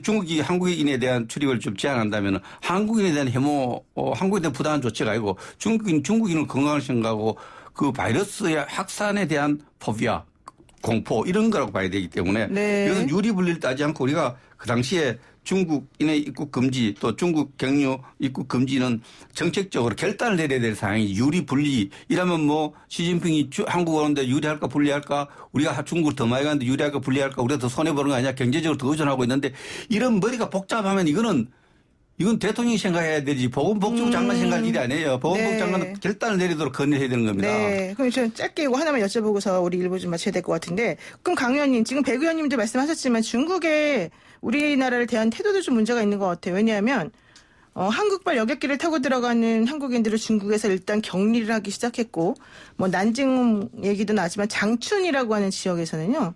중국이 한국인에 대한 출입을 좀 제한한다면 한국인에 대한 혐오, 한국에 대한 부당한 조치가 아니고 중국인을 건강을 생각하고 그 바이러스의 확산에 대한 포비아, 공포 이런 거라고 봐야 되기 때문에 네. 이것은 유리불리를 따지 않고 우리가 그 당시에 중국인의 입국 금지 또 중국 경유 입국 금지는 정책적으로 결단을 내려야 될 사항이 유리불리 이라면 시진핑이 한국 오는데 유리할까 불리할까 우리가 중국을 더 많이 가는데 유리할까 불리할까 우리가 더 손해보는 거 아니야 경제적으로 더 의존하고 있는데 이런 머리가 복잡하면 이건 대통령이 생각해야 되지 보건복지부 장관 생각할 일이 아니에요. 보건복지부 네. 장관은 결단을 내리도록 건의해야 되는 겁니다. 네. 그럼 저 짧게 이거 하나만 여쭤보고서 우리 일부 좀 마쳐야 될 것 같은데 그럼 강 의원님 지금 백 의원님도 말씀하셨지만 중국의 우리나라를 대한 태도도 좀 문제가 있는 것 같아요. 왜냐하면 한국발 여객기를 타고 들어가는 한국인들을 중국에서 일단 격리를 하기 시작했고 난징 얘기도 나지만 장춘이라고 하는 지역에서는요.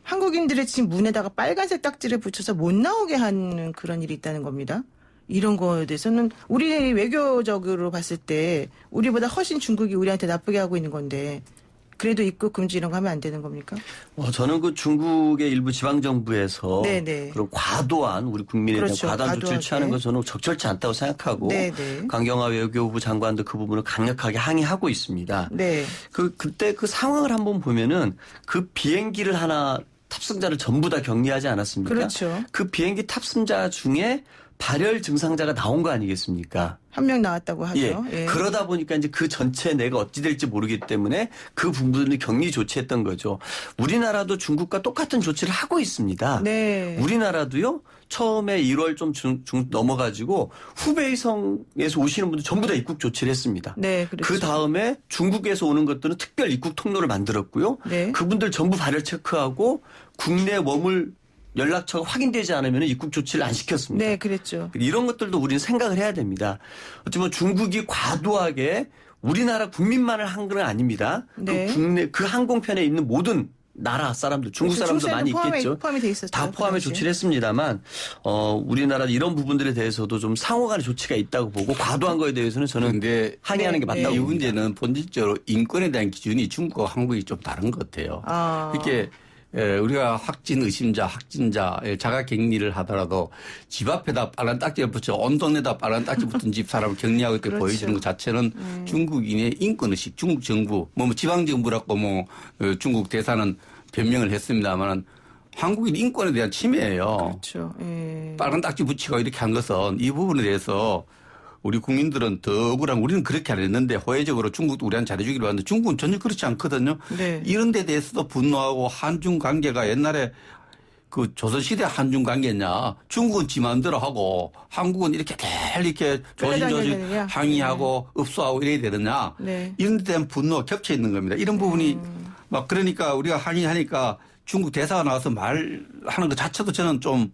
한국인들의 집 문에다가 빨간색 딱지를 붙여서 못 나오게 하는 그런 일이 있다는 겁니다. 이런 거에 대해서는 우리 외교적으로 봤을 때 우리보다 훨씬 중국이 우리한테 나쁘게 하고 있는 건데 그래도 입국 금지 이런 거 하면 안 되는 겁니까? 저는 그 중국의 일부 지방정부에서 네네. 그런 과도한 우리 국민에 대한 그렇죠. 과도한 조치를 과도하게. 취하는 건 저는 적절치 않다고 생각하고 네네. 강경화 외교부 장관도 그 부분을 강력하게 항의하고 있습니다. 네. 그때 그 상황을 한번 보면은 그 비행기를 하나 탑승자를 전부 다 격리하지 않았습니까? 그렇죠. 그 비행기 탑승자 중에 발열 증상자가 나온 거 아니겠습니까? 한 명 나왔다고 하죠. 예. 그러다 보니까 이제 그 전체 내가 어찌 될지 모르기 때문에 그 부분을 격리 조치했던 거죠. 우리나라도 중국과 똑같은 조치를 하고 있습니다. 네. 우리나라도요. 처음에 1월 좀 넘어가지고 후베이성에서 오시는 분들 전부 다 입국 조치를 했습니다. 네, 그렇죠. 그 다음에 중국에서 오는 것들은 특별 입국 통로를 만들었고요. 네. 그분들 전부 발열 체크하고 국내 머물 연락처가 확인되지 않으면 입국 조치를 안 시켰습니다. 네, 그랬죠. 이런 것들도 우리는 생각을 해야 됩니다. 어쩌면 중국이 과도하게 우리나라 국민만을 한 건 아닙니다. 네. 그 국내 그 항공편에 있는 모든 나라 사람들, 중국 그렇죠. 사람도 많이 있겠죠. 포함이 돼 있었죠. 다 포함해 그 당시에. 조치를 했습니다만 우리나라 이런 부분들에 대해서도 좀 상호간의 조치가 있다고 보고 과도한 거에 대해서는 저는 그런데 항의하는 게 네, 맞다고 이 봅니다. 문제는 본질적으로 인권에 대한 기준이 중국과 한국이 좀 다른 것 같아요. 이렇게 우리가 확진 의심자, 확진자 자가 격리를 하더라도 집 앞에다 빨간 딱지를 붙여 온 동네다 빨간 딱지 붙은 집 사람을 격리하고 이렇게 그렇죠. 보여주는 것 자체는 중국인의 인권의식, 중국 정부, 지방정부라고 중국 대사는 변명을 했습니다만 한국인 인권에 대한 침해예요. 그렇죠. 예. 빨간 딱지 붙이고 이렇게 한 것은 이 부분에 대해서 우리 국민들은 더 억울한 우리는 그렇게 안 했는데 호혜적으로 중국도 우리한테 잘해주기로 하는데 중국은 전혀 그렇지 않거든요. 네. 이런 데 대해서도 분노하고 한중 관계가 옛날에 그 조선시대 한중 관계냐 중국은 지 마음대로 하고 한국은 이렇게 이렇게 조심조심 끌어당겨야 항의하고 읍소하고 이래야 되느냐. 네. 이런 데 대한 분노가 겹쳐 있는 겁니다. 이런 부분이 막 그러니까 우리가 항의하니까 중국 대사가 나와서 말하는 것 자체도 저는 좀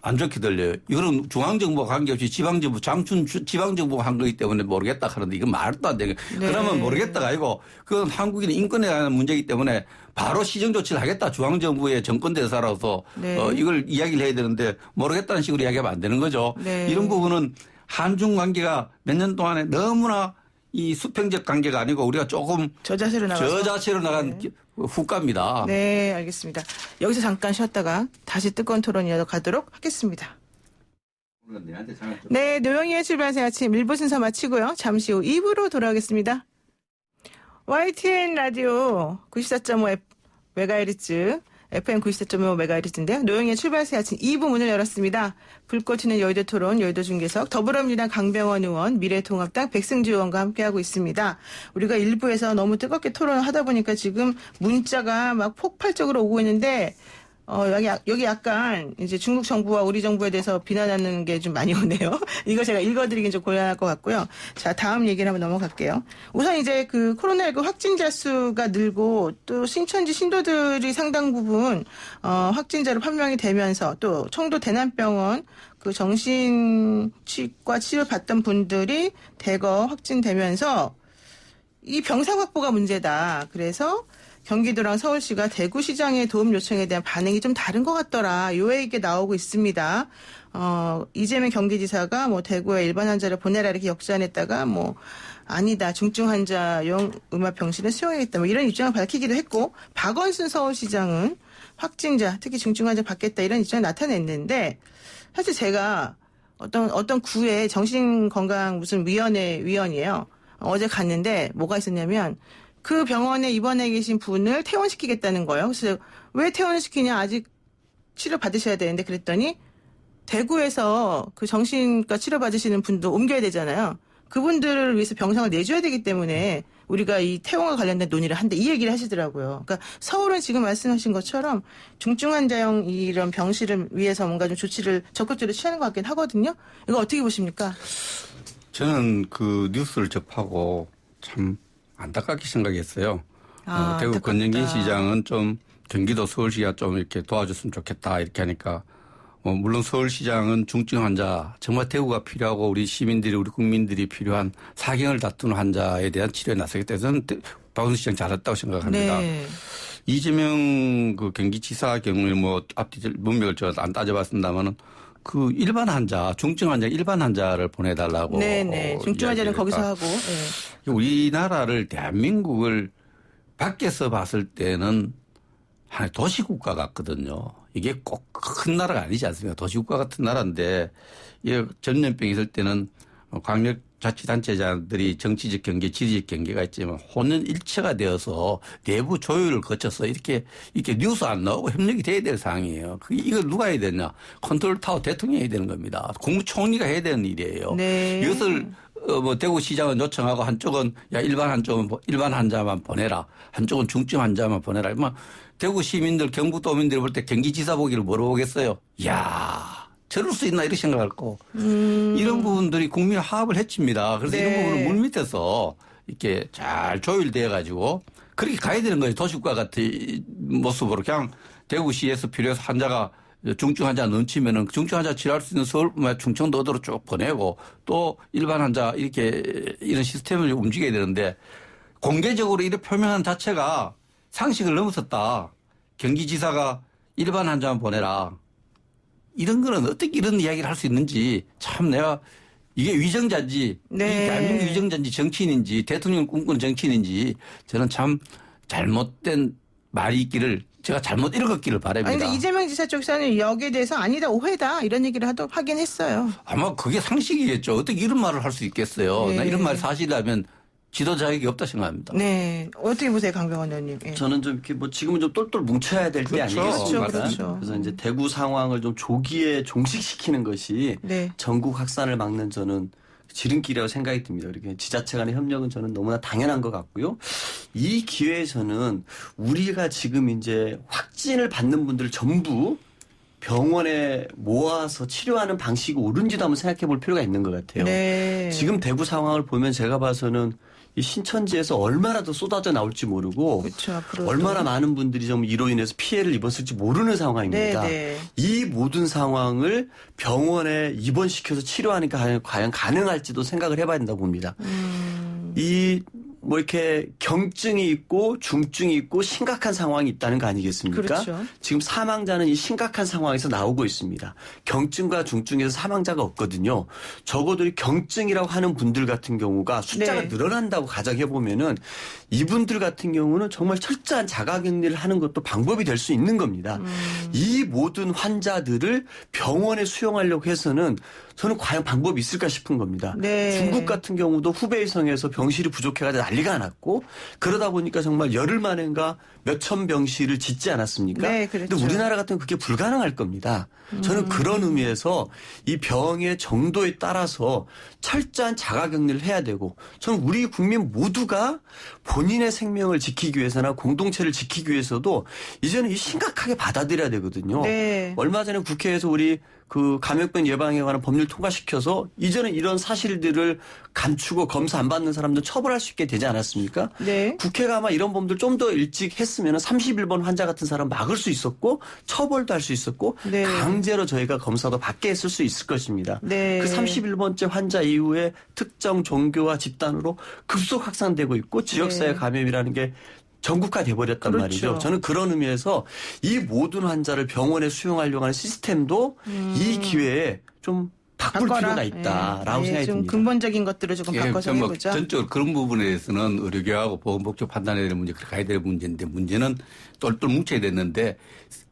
안 좋게 들려요. 이거는 중앙정부와 관계없이 지방정부, 장춘 지방정부가 한 거기 때문에 모르겠다 하는데 이건 말도 안 되는 거예요. 네. 그러면 모르겠다가 아니고 그건 한국인의 인권에 관한 문제이기 때문에 바로 시정조치를 하겠다. 중앙정부의 정권대사라서 네. 이걸 이야기를 해야 되는데 모르겠다는 식으로 이야기하면 안 되는 거죠. 네. 이런 부분은 한중 관계가 몇 년 동안에 너무나 이 수평적 관계가 아니고 우리가 조금 저자세로 나가서. 저자체로 나간 후과입니다. 네, 알겠습니다. 여기서 잠깐 쉬었다가 다시 뜨거운 토론 이어가도록 하겠습니다. 네, 노영희의 출발새 아침 1부 순서 마치고요. 잠시 후 2부로 돌아오겠습니다. YTN 라디오 94.5 메가헤르츠 FM 94.5 메가헤르츠인데요. 노영희의 출발새 아침 2부 문을 열었습니다. 불꽃 튀는 여의도 토론, 여의도 중계석, 더불어민주당 강병원 의원, 미래통합당 백승주 의원과 함께하고 있습니다. 우리가 1부에서 너무 뜨겁게 토론을 하다 보니까 지금 문자가 막 폭발적으로 오고 있는데 여기 약간 이제 중국 정부와 우리 정부에 대해서 비난하는 게 좀 많이 오네요. 이거 제가 읽어드리긴 좀 곤란할 것 같고요. 자, 다음 얘기를 한번 넘어갈게요. 우선 이제 그 코로나19 확진자 수가 늘고 또 신천지 신도들이 상당 부분 확진자로 판명이 되면서 또 청도 대남병원 그 정신치과 치료 받던 분들이 대거 확진되면서 이 병상 확보가 문제다. 그래서 경기도랑 서울시가 대구시장의 도움 요청에 대한 반응이 좀 다른 것 같더라. 요 얘기가 나오고 있습니다. 이재명 경기지사가 뭐 대구에 일반 환자를 보내라 이렇게 역주안했다가 뭐 아니다. 중증 환자용 음압병실을 수용하겠다. 뭐 이런 입장을 밝히기도 했고 박원순 서울시장은 확진자 특히 중증 환자 받겠다 이런 입장을 나타냈는데 사실 제가 어떤 구의 정신건강 무슨 위원회 위원이에요. 어제 갔는데 뭐가 있었냐면 그 병원에 입원해 계신 분을 퇴원시키겠다는 거예요. 그래서 왜 퇴원을 시키냐 아직 치료 받으셔야 되는데 그랬더니 대구에서 그 정신과 치료 받으시는 분도 옮겨야 되잖아요. 그분들을 위해서 병상을 내줘야 되기 때문에 우리가 이 퇴원과 관련된 논의를 한다 이 얘기를 하시더라고요. 그러니까 서울은 지금 말씀하신 것처럼 중증 환자용 이런 병실을 위해서 뭔가 좀 조치를 적극적으로 취하는 것 같긴 하거든요. 이거 어떻게 보십니까? 저는 그 뉴스를 접하고 참 안타깝게 생각했어요. 대구 안타깝다. 권영진 시장은 좀 경기도 서울시가 좀 이렇게 도와줬으면 좋겠다 이렇게 하니까 물론 서울시장은 중증 환자, 정말 대우가 필요하고 우리 시민들이, 우리 국민들이 필요한 사경을 다투는 환자에 대한 치료에 나서겠다 해서 저는 박원순 시장 잘했다고 생각합니다. 네. 이재명 그 경기지사 경우에 뭐 앞뒤 문맥을 안 따져봤습니다만은 그 일반 환자, 중증 환자, 일반 환자를 보내달라고. 네네. 중증 환자는 거기서 하고. 네. 우리나라를 대한민국을 밖에서 봤을 때는 하나의 도시국가 같거든요. 이게 꼭 큰 나라가 아니지 않습니까? 도시국가 같은 나라인데 이 전염병이 있을 때는 광역자치단체장들이 정치적 경계, 지리적 경계가 있지만 혼연일체가 되어서 내부 조율을 거쳐서 이렇게 뉴스 안 나오고 협력이 돼야 될 상황이에요. 이걸 누가 해야 되냐? 컨트롤타워 대통령이 해야 되는 겁니다. 국무총리가 해야 되는 일이에요. 네. 이것을 대구시장은 요청하고 한쪽은 한쪽은 일반 환자만 보내라. 한쪽은 중증 환자만 보내라. 대구 시민들, 경북도민들이 볼 때 경기지사 보기를 뭐로 보겠어요? 이야, 저럴 수 있나 이렇게 생각할 거. 이런 부분들이 국민 화합을 해칩니다. 그래서 네. 이런 부분을 물밑에서 이렇게 잘 조율되어 가지고 그렇게 가야 되는 거예요. 도시국가 같은 모습으로 그냥 대구시에서 필요해서 환자가 중증 환자 넘치면은 중증 환자 치료할 수 있는 서울뿐만 아니라 충청도 어디로 쭉 보내고 또 일반 환자 이런 시스템을 움직여야 되는데 공개적으로 이렇게 표명한 자체가 상식을 넘어섰다. 경기지사가 일반 환자만 보내라. 이런 거는 어떻게 이런 이야기를 할 수 있는지 참 내가 이게 위정자인지 네. 이 대한민국 위정자인지 정치인인지 대통령 꿈꾸는 정치인인지 저는 참 잘못된 말이 있기를 제가 잘못 읽었기를 바랍니다. 아니, 근데 이재명 지사 쪽에서는 여기에 대해서 아니다, 오해다 이런 얘기를 하긴 했어요. 아마 그게 상식이겠죠. 어떻게 이런 말을 할 수 있겠어요. 네. 나 이런 말이 사실이라면 지도 자격이 없다 생각합니다. 네. 어떻게 보세요, 강병원 의원님? 예. 저는 좀 이렇게 지금은 좀 똘똘 뭉쳐야 될 때 그렇죠. 아니겠습니까? 그렇죠. 그래서 이제 대구 상황을 좀 조기에 종식시키는 것이 네. 전국 확산을 막는 저는 지름길이라고 생각이 듭니다. 이렇게 지자체 간의 협력은 저는 너무나 당연한 것 같고요. 이 기회에서는 우리가 지금 이제 확진을 받는 분들을 전부 병원에 모아서 치료하는 방식이 옳은지도 한번 생각해 볼 필요가 있는 것 같아요. 네. 지금 대구 상황을 보면 제가 봐서는 이 신천지에서 얼마나 더 쏟아져 나올지 모르고 그렇죠. 앞으로 얼마나 많은 분들이 좀 이로 인해서 피해를 입었을지 모르는 상황입니다. 네. 이 모든 상황을 병원에 입원시켜서 치료하니까 과연 가능할지도 생각을 해봐야 된다고 봅니다. 이 뭐 이렇게 경증이 있고 중증이 있고 심각한 상황이 있다는 거 아니겠습니까? 그렇죠. 지금 사망자는 이 심각한 상황에서 나오고 있습니다. 경증과 중증에서 사망자가 없거든요. 적어도 이 경증이라고 하는 분들 같은 경우가 숫자가 네. 늘어난다고 가정해 보면은 이분들 같은 경우는 정말 철저한 자가격리를 하는 것도 방법이 될 수 있는 겁니다. 이 모든 환자들을 병원에 수용하려고 해서는 저는 과연 방법이 있을까 싶은 겁니다. 네. 중국 같은 경우도 후베이성에서 병실이 부족해가지고 난리가 났고 그러다 보니까 정말 열흘 만인가 몇천 병실을 짓지 않았습니까? 네, 그렇죠. 근데 우리나라 같은 건 그게 불가능할 겁니다. 저는 그런 의미에서 이 병의 정도에 따라서 철저한 자가격리를 해야 되고 저는 우리 국민 모두가 본인의 생명을 지키기 위해서나 공동체를 지키기 위해서도 이제는 이 심각하게 받아들여야 되거든요. 네. 얼마 전에 국회에서 우리 그 감염병 예방에 관한 법률 통과시켜서 이제는 이런 사실들을 감추고 검사 안 받는 사람들 처벌할 수 있게 되지 않았습니까? 네. 국회가 아마 이런 범들 좀 더 일찍 했으면 31번 환자 같은 사람 막을 수 있었고 처벌도 할 수 있었고 네. 강제로 저희가 검사도 받게 했을 수 있을 것입니다. 네. 그 31번째 환자 이후에 특정 종교와 집단으로 급속 확산되고 있고 지역사회 네. 감염이라는 게 전국화 돼버렸단 그렇죠. 말이죠. 저는 그런 의미에서 이 모든 환자를 병원에 수용하려고 하는 시스템도 이 기회에 좀 바꿀 바꿔라. 필요가 있다라고 예. 생각이 좀 듭니다. 근본적인 것들을 조금 바꿔서 뭐 해보자. 전적으로 그런 부분에 대해서는 의료계하고 보건복지부 판단해야 될 문제, 그렇게 가야 될 문제인데 문제는 똘똘 뭉쳐야 됐는데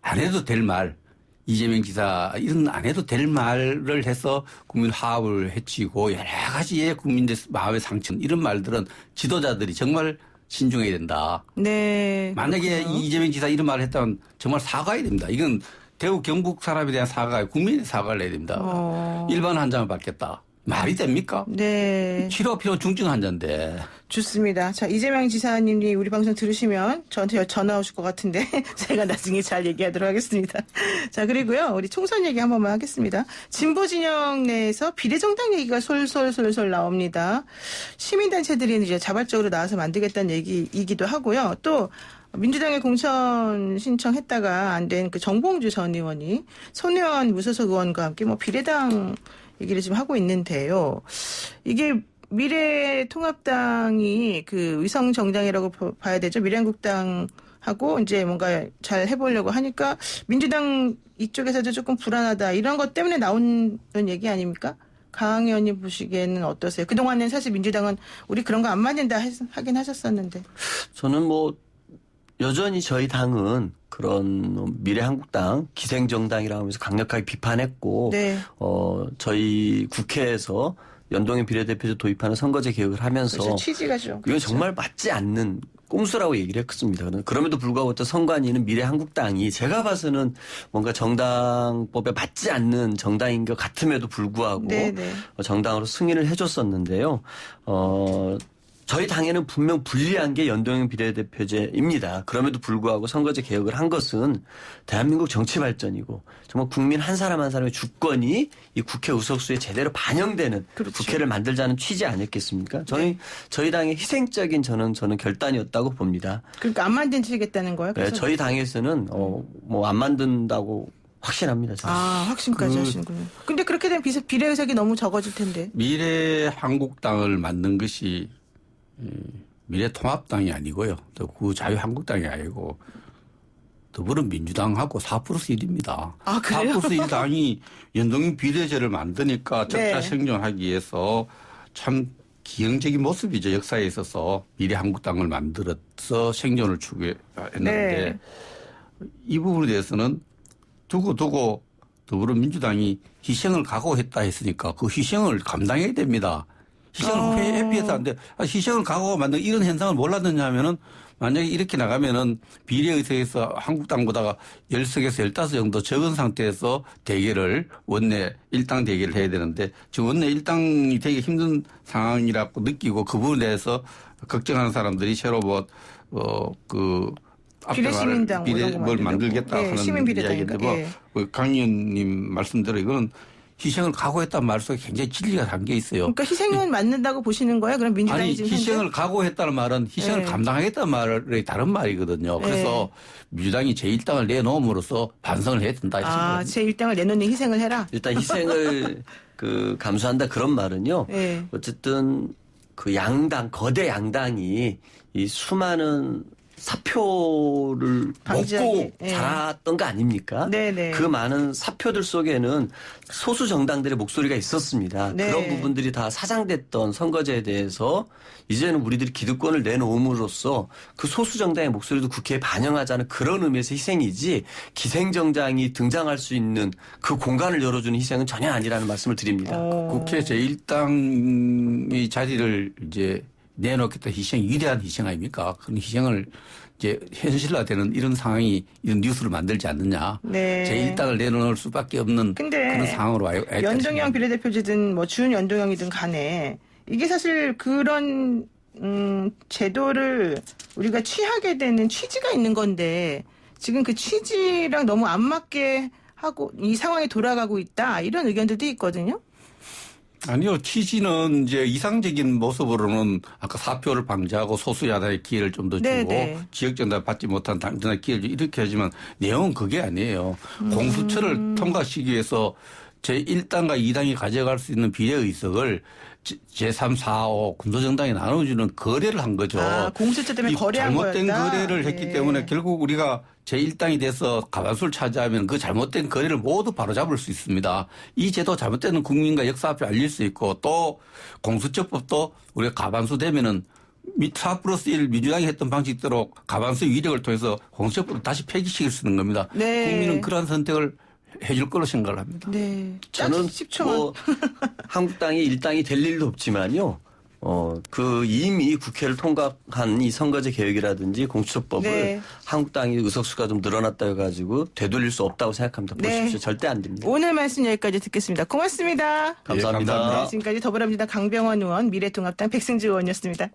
안 해도 될 말, 이재명 지사 이런 안 해도 될 말을 해서 국민 화합을 해치고 여러 가지의 국민들 마음의 상처 이런 말들은 지도자들이 정말 신중해야 된다. 네. 만약에 그렇군요. 이재명 지사 이런 말을 했다면 정말 사과해야 됩니다. 이건 대구 경북 사람에 대한 사과에 국민의 사과를 해야 됩니다. 일반 환자만 받겠다. 말이 됩니까? 네. 치료 필요 중증 환자인데. 좋습니다. 자, 이재명 지사님이 우리 방송 들으시면 저한테 전화 오실 것 같은데 제가 나중에 잘 얘기하도록 하겠습니다. 자, 그리고요. 우리 총선 얘기 한 번만 하겠습니다. 진보 진영 내에서 비례정당 얘기가 솔솔솔솔 나옵니다. 시민단체들이 이제 자발적으로 나와서 만들겠다는 얘기이기도 하고요. 또 민주당에 공천 신청했다가 안 된 그 정봉주 전 의원이 손의원 무소속 의원과 함께 뭐 비례당 얘기를 지금 하고 있는데요. 이게 미래통합당이 그 위성 정당이라고 봐야 되죠. 미래한국당하고 이제 뭔가 잘 해보려고 하니까 민주당 이쪽에서도 조금 불안하다. 이런 것 때문에 나온 얘기 아닙니까? 강 의원님 보시기에는 어떠세요? 그동안은 사실 민주당은 우리 그런 거 안 맞는다 하긴 하셨었는데. 저는 뭐 여전히 저희 당은 그런 미래한국당 기생정당이라고 하면서 강력하게 비판했고 네. 저희 국회에서 연동형 비례대표제 도입하는 선거제 개혁을 하면서 그렇죠. 취지가 좀. 이건 그렇죠. 정말 맞지 않는 꼼수라고 얘기를 했습니다. 그럼에도 불구하고 또 선관위는 미래한국당이 제가 봐서는 뭔가 정당법에 맞지 않는 정당인 것 같음에도 불구하고 네네. 정당으로 승인을 해줬었는데요. 저희 당에는 분명 불리한 게 연동형 비례대표제입니다. 그럼에도 불구하고 선거제 개혁을 한 것은 대한민국 정치 발전이고 정말 국민 한 사람 한 사람의 주권이 이 국회 의석수에 제대로 반영되는 그렇죠. 국회를 만들자는 취지 아니었겠습니까? 저희 당의 희생적인 저는 결단이었다고 봅니다. 그러니까 안 만드시겠다는 거예요? 네, 저희 당에서는 뭐 안 만든다고 확신합니다. 저는. 확신까지 하시는군요. 근데 그렇게 되면 비례 의석이 너무 적어질 텐데. 미래한국당을 만든 것이 미래통합당이 아니고요. 또 구자유한국당이 아니고 더불어민주당하고 4+1입니다. 아, 그래요? 4+1당이 연동형 비례제를 만드니까 적자 네. 생존하기 위해서 참 기형적인 모습이죠. 역사에 있어서 미래한국당을 만들어서 생존을 추구했는데 네. 이 부분에 대해서는 두고 더불어민주당이 희생을 각오했다 했으니까 그 희생을 감당해야 됩니다. 희생을 회피해서 안 돼. 희생을 각오하고 만든 이런 현상을 몰랐느냐 하면은 만약에 이렇게 나가면은 비례의석에서 한국당보다가 10석에서 15 정도 적은 상태에서 대결을 원내 1당 대결을 해야 되는데 지금 원내 1당이 되게 힘든 상황이라고 느끼고 그 부분에 대해서 걱정하는 사람들이 새로 비례시민당 뭘 만들겠다 하는 시민비례당인가. 이야기인데 강 의원님 말씀대로 이거는 희생을 각오했다는 말 속에 굉장히 진리가 담겨 있어요. 그러니까 희생은 맞는다고 보시는 거예요? 그럼 민주당이 아니 지금 희생을 각오했다는 말은 희생을 네. 감당하겠다는 말이 다른 말이거든요. 그래서 민주당이 제1당을 내놓음으로써 반성을 해야 된다. 제1당을 내놓는 희생을 해라? 일단 희생을 감수한다 그런 말은요. 네. 어쨌든 그 거대 양당이 이 수많은 사표를 먹고 자랐던 거 아닙니까? 네네. 그 많은 사표들 속에는 소수 정당들의 목소리가 있었습니다. 네. 그런 부분들이 다 사장됐던 선거제에 대해서 이제는 우리들이 기득권을 내놓음으로써 그 소수 정당의 목소리도 국회에 반영하자는 그런 의미에서 희생이지 기생정당이 등장할 수 있는 그 공간을 열어주는 희생은 전혀 아니라는 말씀을 드립니다. 국회 제1당의 자리를 이제 내놓겠다 희생, 위대한 희생 아닙니까? 그런 희생을 이제 현실화되는 이런 상황이 이런 뉴스를 만들지 않느냐. 네. 제1당을 내놓을 수밖에 없는 그런 상황으로 와요. 연동형 비례대표제든 뭐 준연동형이든 간에 이게 사실 그런 제도를 우리가 취하게 되는 취지가 있는 건데 지금 그 취지랑 너무 안 맞게 하고 이 상황이 돌아가고 있다 이런 의견들도 있거든요. 아니요. 취지는 이제 이상적인 모습으로는 아까 사표를 방지하고 소수야당의 기회를 좀 더 주고 네네. 지역정당 받지 못한 당정당의 기회를 주고 이렇게 하지만 내용은 그게 아니에요. 공수처를 통과시키기 위해서 제1당과 2당이 가져갈 수 있는 비례의석을 제3, 4, 5 군소정당에 나눠주는 거래를 한 거죠. 공수처 때문에 거래한 거였다. 잘못된 거래를 했기 때문에 결국 우리가 제1당이 돼서 가반수를 차지하면 그 잘못된 거래를 모두 바로잡을 수 있습니다. 이 제도 잘못되는 국민과 역사 앞에 알릴 수 있고 또 공수처법도 우리가 가반수 되면은 4+1 민주당이 했던 방식대로 가반수 위력을 통해서 공수처법을 다시 폐기시킬 수 있는 겁니다. 네. 국민은 그러한 선택을 해줄 거로 생각을 합니다. 네. 저는 10초만. 뭐 한국당이 일당이 될 일도 없지만요. 이미 국회를 통과한 이 선거제 개혁이라든지 공수처법을 한국당이 의석수가 좀 늘어났다 해가지고 되돌릴 수 없다고 생각합니다. 보십시오. 절대 안 됩니다. 오늘 말씀 여기까지 듣겠습니다. 고맙습니다. 감사합니다. 감사합니다. 네, 지금까지 더불어민주당 강병원 의원, 미래통합당 백승주 의원이었습니다.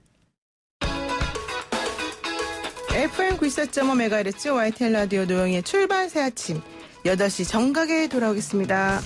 FM 94.5MHz YTN 라디오 노영의 출발 새 아침 8시 정각에 돌아오겠습니다.